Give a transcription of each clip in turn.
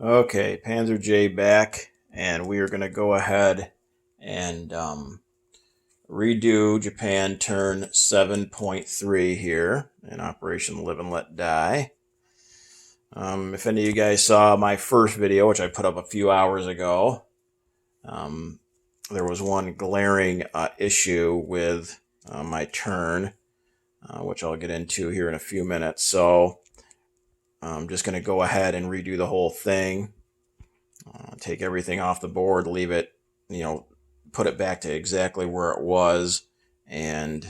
Okay, Panzer J back, and we are going to go ahead and redo Japan turn 7.3 here in Operation Live and Let Die. If any of you guys saw my first video, which I put up a few hours ago, um, there was one glaring issue with my turn, which I'll get into here in a few minutes. So I'm just going to go ahead and redo the whole thing. Take everything off the board, leave it, put it back to exactly where it was, and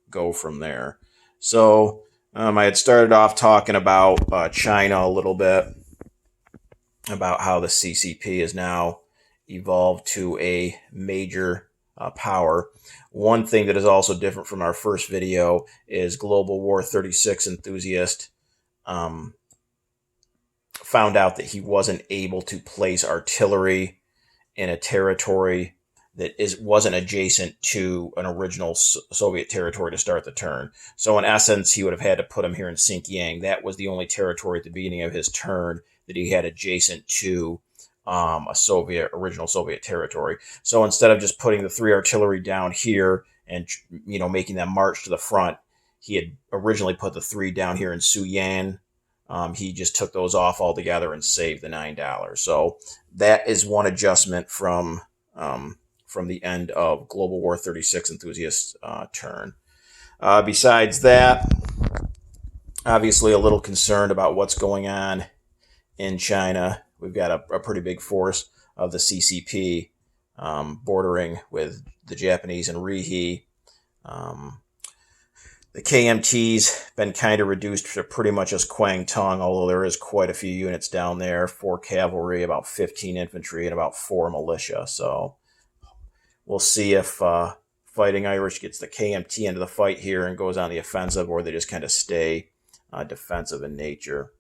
go from there. So I had started off talking about China a little bit, about how the CCP is now evolved to a major power. One thing that is also different from our first video is Global War 36 enthusiast um, found out that he wasn't able to place artillery in a territory that wasn't adjacent to an original Soviet territory to start the turn. So in essence, he would have had to put him here in Xinjiang. That was the only territory at the beginning of his turn that he had adjacent to a original Soviet territory. So instead of just putting the 3 artillery down here and making them march to the front, he had originally put the 3 down here in Suyan. He just took those off altogether and saved the $9. So that is one adjustment from the end of Global War 36 enthusiast turn. Besides that, obviously a little concerned about what's going on in China. We've got a pretty big force of the CCP bordering with the Japanese and Rihe. The KMT's been kind of reduced to pretty much as Kwangtung, although there is quite a few units down there, 4 cavalry, about 15 infantry, and about 4 militia. So we'll see if Fighting Irish gets the KMT into the fight here and goes on the offensive, or they just kind of stay defensive in nature.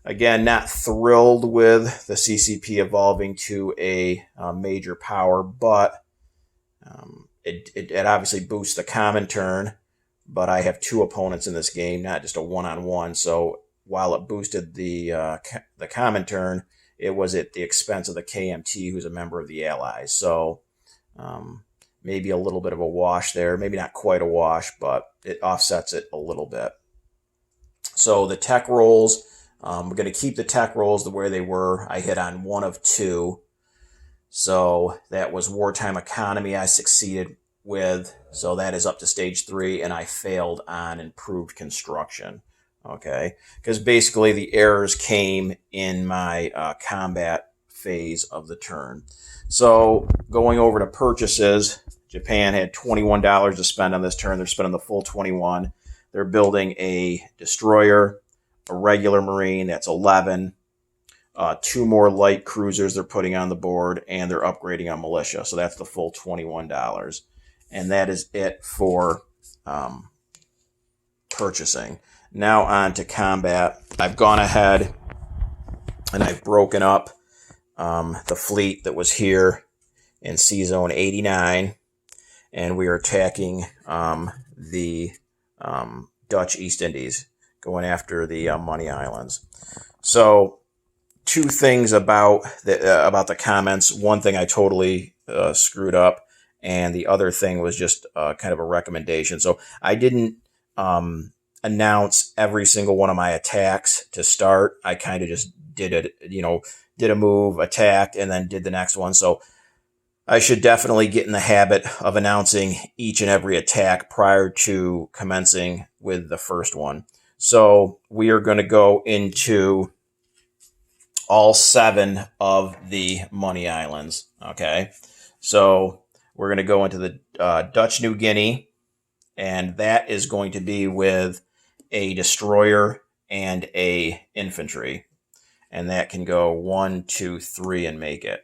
Again, not thrilled with the CCP evolving to a major power, but it obviously boosts the common turn, but I have 2 opponents in this game, not just a one-on-one. So while it boosted the common turn, it was at the expense of the KMT, who's a member of the Allies. So maybe a little bit of a wash there. Maybe not quite a wash, but it offsets it a little bit. So the tech rolls, we're going to keep the tech rolls the way they were. I hit on 1 of 2. So that was wartime economy I succeeded with. So that is up to stage 3, and I failed on improved construction. Okay, because basically the errors came in my combat phase of the turn. So going over to purchases, Japan had $21 to spend on this turn. They're spending the full 21. They're building a destroyer, a regular marine, that's 11. 2 more light cruisers they're putting on the board, and they're upgrading on militia. So that's the full $21. And that is it for purchasing. Now on to combat. I've gone ahead and I've broken up the fleet that was here in C Zone 89, and we are attacking the Dutch East Indies, going after the Money Islands. So 2 things about the comments. One thing I totally screwed up, and the other thing was just kind of a recommendation. So I didn't announce every single one of my attacks to start. I kind of just did it, did a move, attacked, and then did the next one. So I should definitely get in the habit of announcing each and every attack prior to commencing with the first one. So we are going to go into all 7 of the Money Islands. Okay, so we're going to go into the Dutch New Guinea, and that is going to be with a destroyer and a infantry, and that can go 1, 2, 3 and make it.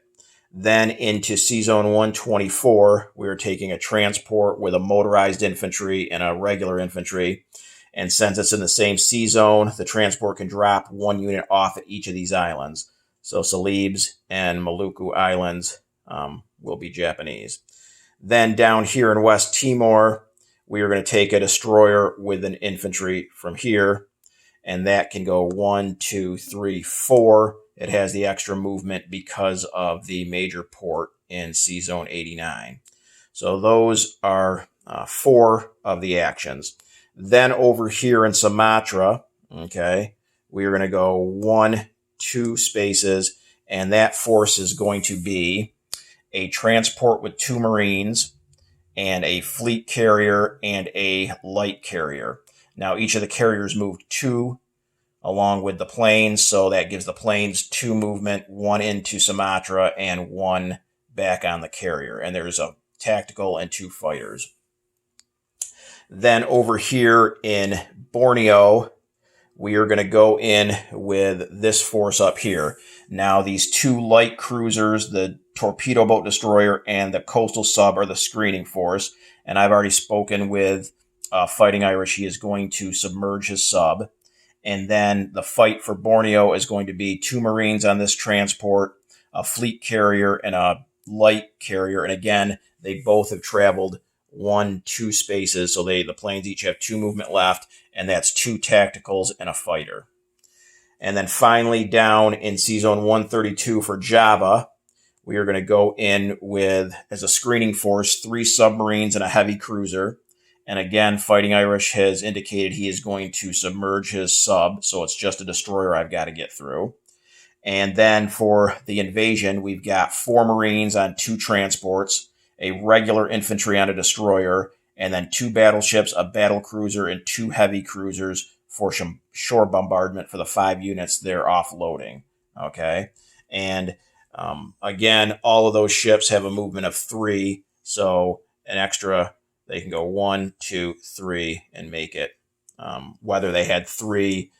Then into C Zone 124, we're taking a transport with a motorized infantry and a regular infantry. And since it's in the same C zone, the transport can drop 1 unit off at each of these islands. So Celebes and Maluku Islands will be Japanese. Then down here in West Timor, we are going to take a destroyer with an infantry from here. and that can go 1, 2, 3, 4. It has the extra movement because of the major port in C Zone 89. So those are 4 of the actions. Then over here in Sumatra, okay, we are going to go 1, 2 spaces, and that force is going to be a transport with 2 Marines and a fleet carrier and a light carrier. Now, each of the carriers moved 2 along with the planes, so that gives the planes 2 movement, 1 into Sumatra and 1 back on the carrier. And there's a tactical and 2 fighters. Then over here in Borneo, we are going to go in with this force up here. Now, these 2 light cruisers, the torpedo boat destroyer and the coastal sub, are the screening force. And I've already spoken with Fighting Irish. He is going to submerge his sub. And then the fight for Borneo is going to be 2 Marines on this transport, a fleet carrier, and a light carrier. And again, they both have traveled 1, 2 spaces, so the planes each have 2 movement left, and that's 2 tacticals and a fighter. And then finally, down in C Zone 132 for Java, we are going to go in with, as a screening force, 3 submarines and a heavy cruiser. And again, Fighting Irish has indicated he is going to submerge his sub, so it's just a destroyer I've got to get through. And then for the invasion, we've got 4 Marines on 2 transports, a regular infantry on a destroyer, and then 2 battleships, a battle cruiser, and 2 heavy cruisers for shore bombardment for the 5 units they're offloading. Okay? And again, all of those ships have a movement of 3, so an extra, they can go 1, 2, 3 and make it. Whether they had 3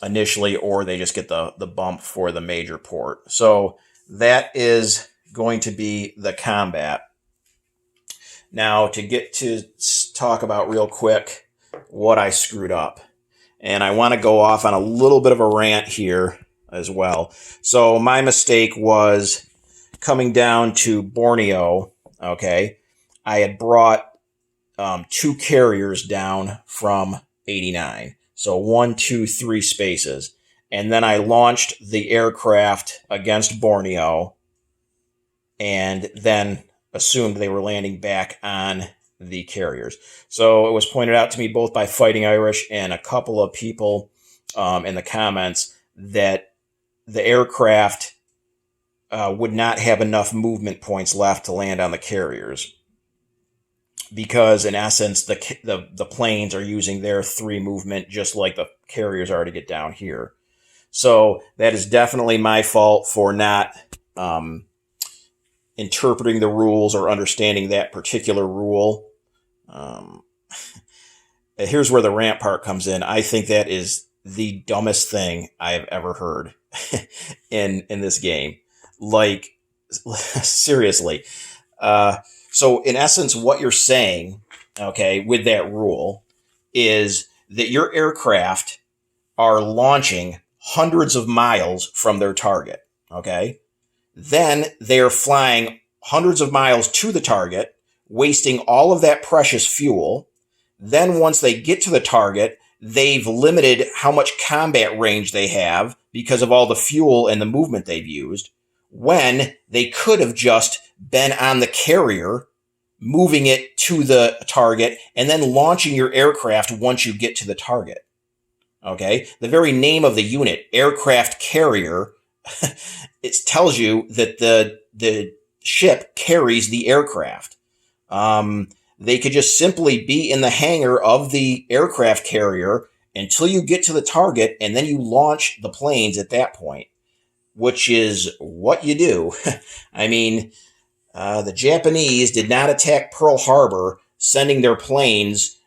initially or they just get the bump for the major port. So that is going to be the combat. Now, to get to talk about real quick what I screwed up. And I want to go off on a little bit of a rant here as well. So my mistake was coming down to Borneo, okay? I had brought 2 carriers down from 89. So 1, 2, 3 spaces. And then I launched the aircraft against Borneo and then assumed they were landing back on the carriers. So it was pointed out to me both by Fighting Irish and a couple of people in the comments that the aircraft would not have enough movement points left to land on the carriers, because in essence the planes are using their 3 movement just like the carriers are to get down here. So that is definitely my fault for not interpreting the rules or understanding that particular rule. Here's where the rant part comes in. I think that is the dumbest thing I've ever heard in this game. Like, seriously. So in essence, what you're saying, okay, with that rule is that your aircraft are launching hundreds of miles from their target, okay? Then they're flying hundreds of miles to the target, wasting all of that precious fuel. Then once they get to the target, they've limited how much combat range they have because of all the fuel and the movement they've used, when they could have just been on the carrier, moving it to the target, and then launching your aircraft once you get to the target. Okay? The very name of the unit, aircraft carrier, it tells you that the ship carries the aircraft. They could just simply be in the hangar of the aircraft carrier until you get to the target, and then you launch the planes at that point, which is what you do. I mean, the Japanese did not attack Pearl Harbor, sending their planes,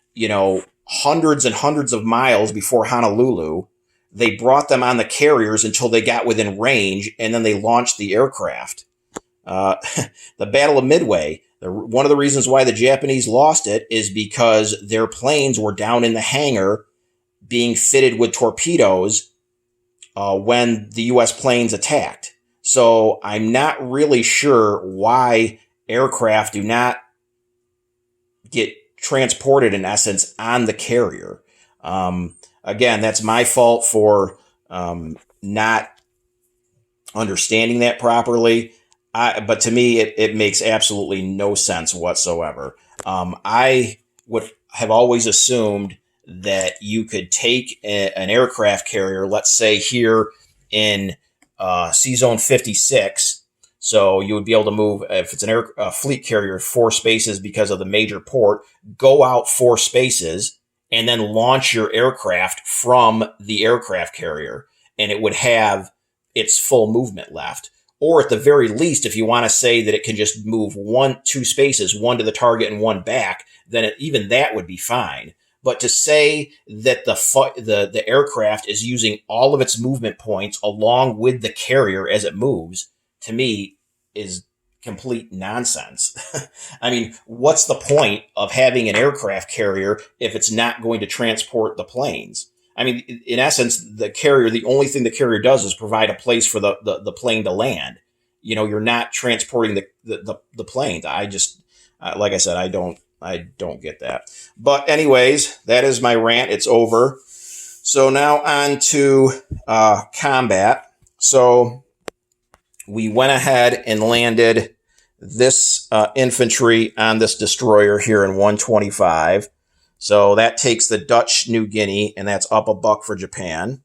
hundreds and hundreds of miles before Honolulu. They brought them on the carriers until they got within range, and then they launched the aircraft. The Battle of Midway, one of the reasons why the Japanese lost it is because their planes were down in the hangar being fitted with torpedoes when the U.S. planes attacked. So I'm not really sure why aircraft do not get transported, in essence, on the carrier. again, that's my fault for not understanding that properly. But to me, it makes absolutely no sense whatsoever. I would have always assumed that you could take an aircraft carrier, let's say here in C Zone 56. So you would be able to move, if it's a fleet carrier, 4 spaces because of the major port, go out 4 spaces and then launch your aircraft from the aircraft carrier. And it would have its full movement left. Or at the very least, if you want to say that it can just move 2 spaces, 1 to the target and 1 back, then even that would be fine. But to say that the aircraft is using all of its movement points along with the carrier as it moves, to me, is complete nonsense. I mean, what's the point of having an aircraft carrier if it's not going to transport the planes? I mean, in essence, the only thing the carrier does is provide a place for the plane to land. You're not transporting the planes. I just, like I said, I don't get that. But anyways, that is my rant. It's over. So now on to combat. So we went ahead and landed this infantry on this destroyer here in 125. So that takes the Dutch New Guinea, and that's up $1 for Japan.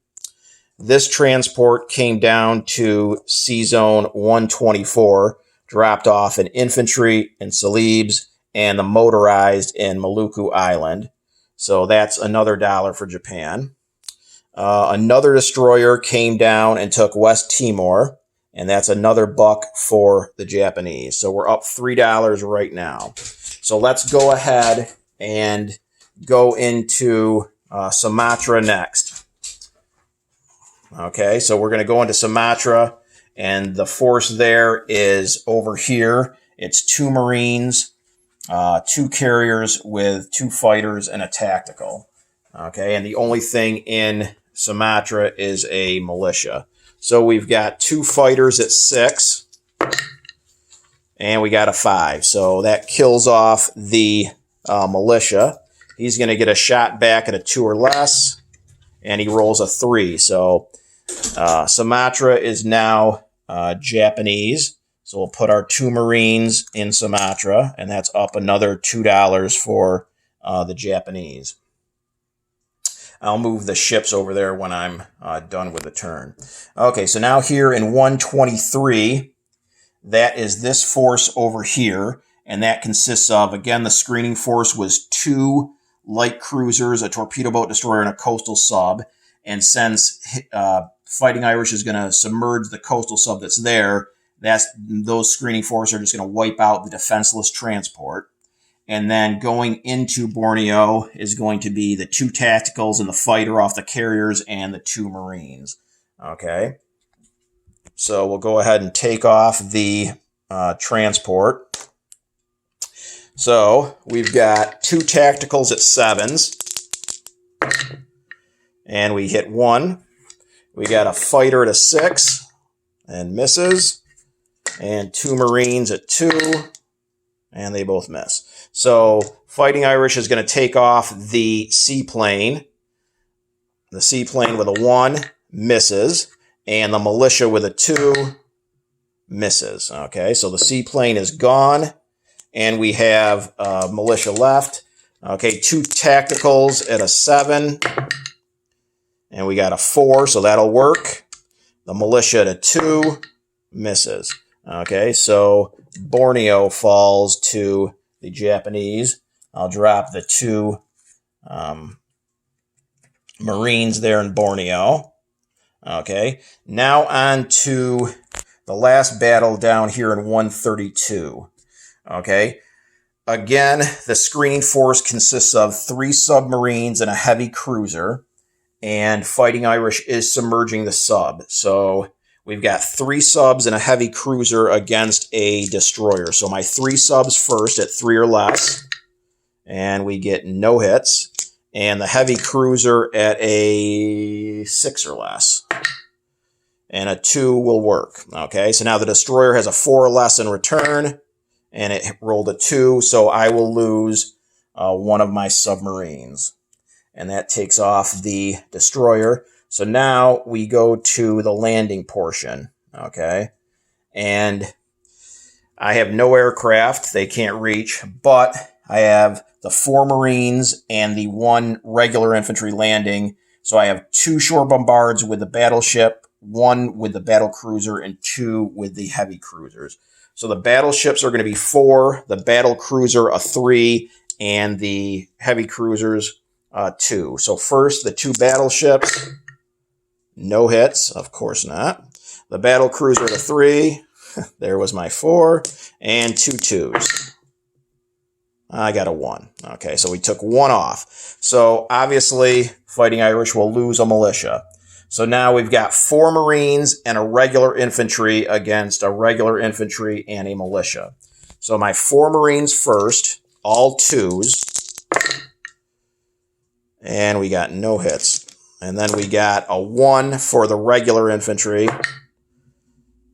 This transport came down to C Zone 124, dropped off an infantry in Celebes and the motorized in Maluku Island. So that's another $1 for Japan. Another destroyer came down and took West Timor, and that's another $1 for the Japanese. So we're up $3 right now. So let's go ahead and go into Sumatra next. Okay, so we're going to go into Sumatra, and the force there is over here. It's 2 Marines, 2 carriers with 2 fighters and a tactical. Okay, and the only thing in Sumatra is a militia. So we've got 2 fighters at 6, and we got a 5. So that kills off the militia. He's going to get a shot back at a 2 or less, and he rolls a 3. So Sumatra is now Japanese. So we'll put our 2 Marines in Sumatra, and that's up another $2 for the Japanese. I'll move the ships over there when I'm done with the turn. Okay, so now here in 123, that is this force over here, and that consists of, again, the screening force was 2 light cruisers, a torpedo boat destroyer, and a coastal sub. And since Fighting Irish is going to submerge the coastal sub that's there, those screening forces are just going to wipe out the defenseless transport. And then going into Borneo is going to be the 2 tacticals and the fighter off the carriers and the 2 Marines. Okay. So we'll go ahead and take off the transport. So we've got 2 tacticals at 7s. And we hit 1. We got a fighter at a 6 and misses. And 2 Marines at 2. And they both miss. So Fighting Irish is going to take off the seaplane. The seaplane with a 1 misses. And the militia with a 2 misses. Okay, so the seaplane is gone. And we have militia left. Okay, 2 tacticals at a 7. And we got a 4, so that'll work. The militia at a 2 misses. Okay, so Borneo falls to the Japanese. I'll drop the 2 Marines there in Borneo. Okay, now on to the last battle down here in 132. Okay, again, the screening force consists of 3 submarines and a heavy cruiser, and Fighting Irish is submerging the sub. So we've got 3 subs and a heavy cruiser against a destroyer. So my 3 subs first at 3 or less, and we get no hits. And the heavy cruiser at a 6 or less. And a 2 will work. Okay, so now the destroyer has a 4 or less in return, and it rolled a 2, so I will lose 1 of my submarines. and that takes off the destroyer. So now we go to the landing portion, okay? And I have no aircraft. They can't reach, but I have the 4 Marines and the 1 regular infantry landing. So I have 2 shore bombards with the battleship, 1 with the battle cruiser, and 2 with the heavy cruisers. So the battleships are going to be 4, the battle cruiser a 3, and the heavy cruisers 2. So first, the 2 battleships, no hits, of course not. The battle cruiser at a 3, there was my 4, and 2 2s. I got a 1. Okay, so we took 1 off. So obviously, Fighting Irish will lose a militia. So now we've got 4 Marines and a regular infantry against a regular infantry and a militia. So my 4 Marines first, all 2s. And we got no hits. And then we got a 1 for the regular infantry.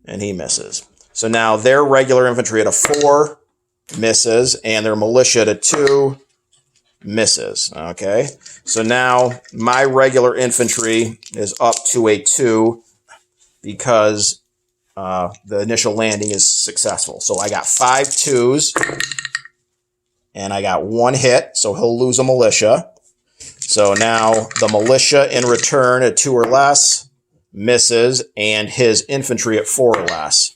And he misses. So now their regular infantry at a 4 misses, and their militia at a 2 misses. Okay, so now my regular infantry is up to a 2 because the initial landing is successful. So I got 5 2s, and I got 1 hit, so he'll lose a militia. So now the militia in return at 2 or less misses, and his infantry at 4 or less,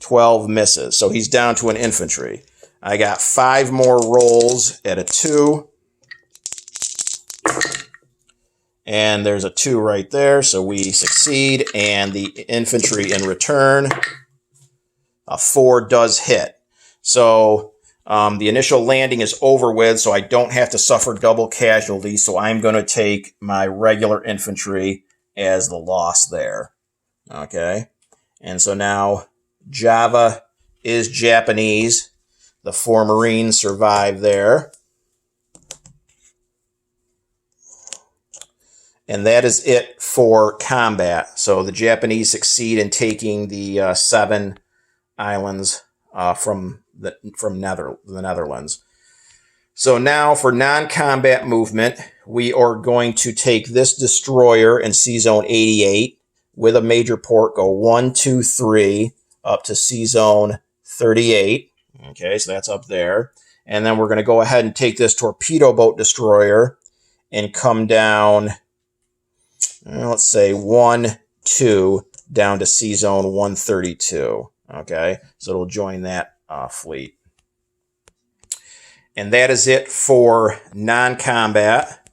12 misses. So he's down to an infantry. I got 5 more rolls at a 2. And there's a 2 right there, so we succeed. And the infantry in return, a 4 does hit. So the initial landing is over with, so I don't have to suffer double casualties. So I'm going to take my regular infantry as the loss there. Okay. And so now Java is Japanese. The 4 Marines survive there. And that is it for combat. So the Japanese succeed in taking the 7 islands from the Netherlands. So now for non-combat movement, we are going to take this destroyer in Sea Zone 88 with a major port, go 1, 2, 3 up to Sea Zone 38. Okay, so that's up there. And then we're going to go ahead and take this torpedo boat destroyer and come down, let's say 1, 2, down to Sea Zone 132. Okay, so it'll join that fleet. And that is it for non-combat.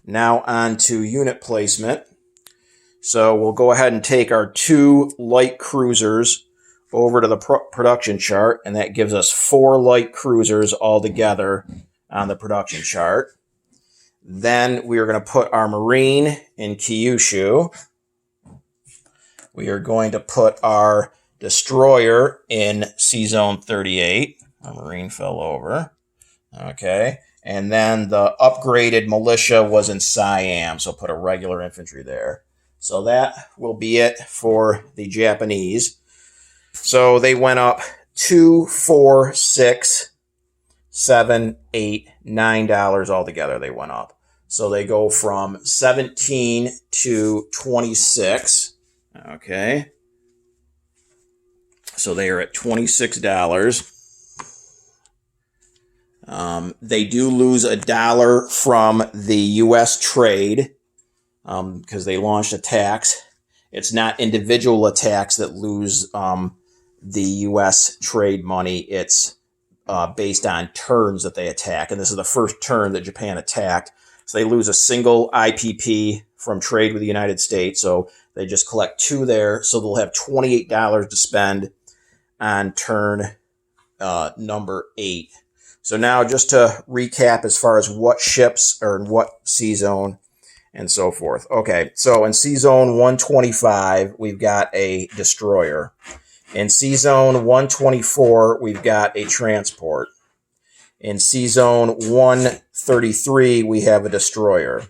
Now on to unit placement. So we'll go ahead and take our 2 light cruisers over to the production chart, and that gives us 4 light cruisers altogether on the production chart. Then we are going to put our Marine in Kyushu. We are going to put our destroyer in Sea Zone 38. Our Marine fell over. Okay. And then the upgraded militia was in Siam, so put a regular infantry there. So that will be it for the Japanese. So they went up $2, $4, $6, $7, $8, $9 altogether. They went up. So they go from 17 to 26. Okay. So they are at $26. They do lose $1 from the U.S. trade because they launched a tax. It's not individual attacks that lose the U.S. trade money. It's based on turns that they attack. And this is the first turn that Japan attacked. So they lose a single IPP from trade with the United States. So they just collect 2 there. So they'll have $28 to spend on turn number 8. So now just to recap as far as what ships are in what sea zone and so forth. Okay, so in Sea Zone 125, we've got a destroyer. In Sea Zone 124, we've got a transport. In Sea Zone 133, we have a destroyer.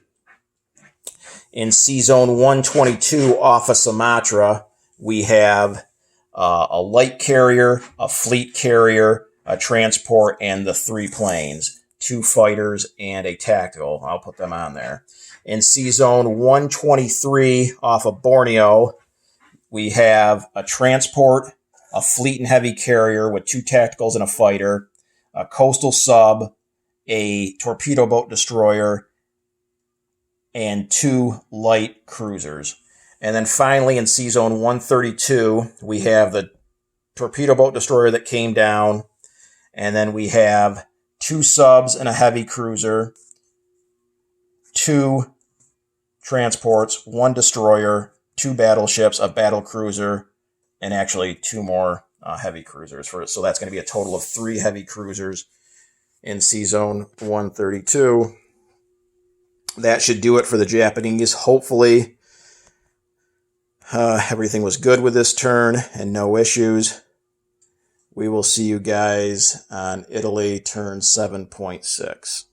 In Sea Zone 122 off of Sumatra, we have a light carrier, a fleet carrier, a transport, and the 3 planes. 2 fighters, and a tactical. I'll put them on there. In Sea Zone 123 off of Borneo, we have a transport, a fleet and heavy carrier with 2 tacticals and a fighter, a coastal sub, a torpedo boat destroyer, and 2 light cruisers. And then finally in Sea Zone 132, we have the torpedo boat destroyer that came down, and then we have 2 subs and a heavy cruiser, 2 transports, 1 destroyer, 2 battleships, a battle cruiser, and actually 2 more heavy cruisers. So that's going to be a total of 3 heavy cruisers in Sea Zone 132. That should do it for the Japanese. Hopefully, everything was good with this turn and no issues. We will see you guys on Italy turn 7.6.